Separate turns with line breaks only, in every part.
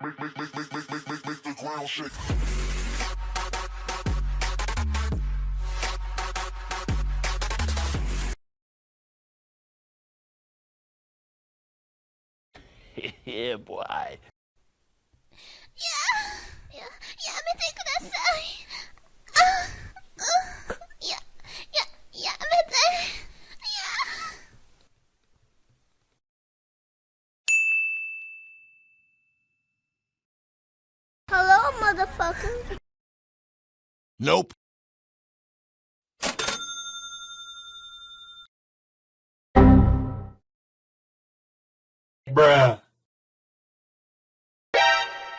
Make the ground shake.
Yeah, boy.
やめてください。やめて。Hello, motherfucker.
Nope.
Bruh.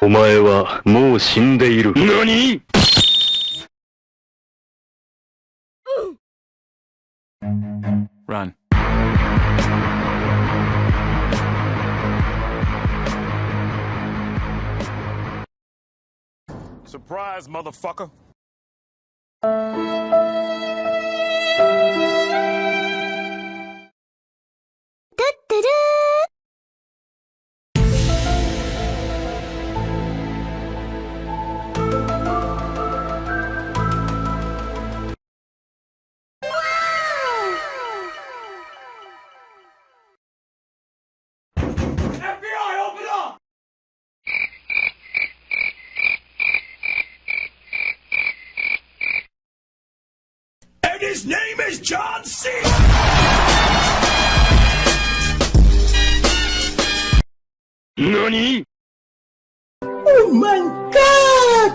お前はもう死んでいる。何？
Run.
Surprise, motherfucker.
FBI, open up! And his name is John C.
NANI?
Oh my god!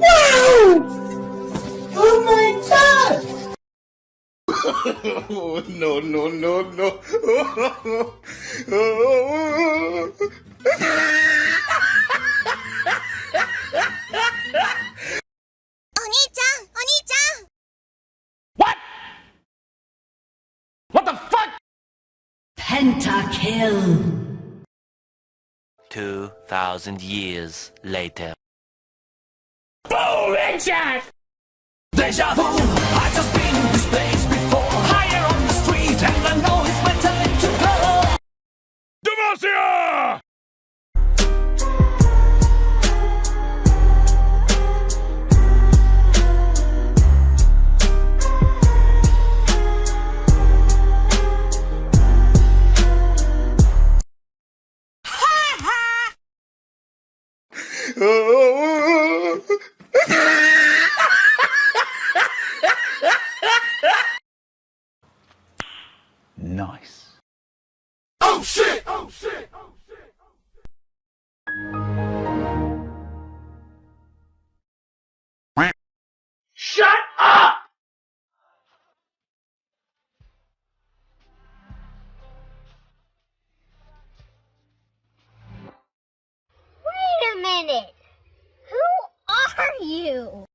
Wow! Oh my god!
Oh, no, no, no, no.
お兄ちゃん。
What? What the fuck?
Pentakill!
2,000 years later.
Boom! Headshot! Deja vu! I just been in this place before. Higher on the street, and I know it's my time to go. Demacia!
Nice.
Oh shit! Oh shit! Oh shit!
Shut up!
Wait a minute. Who are you?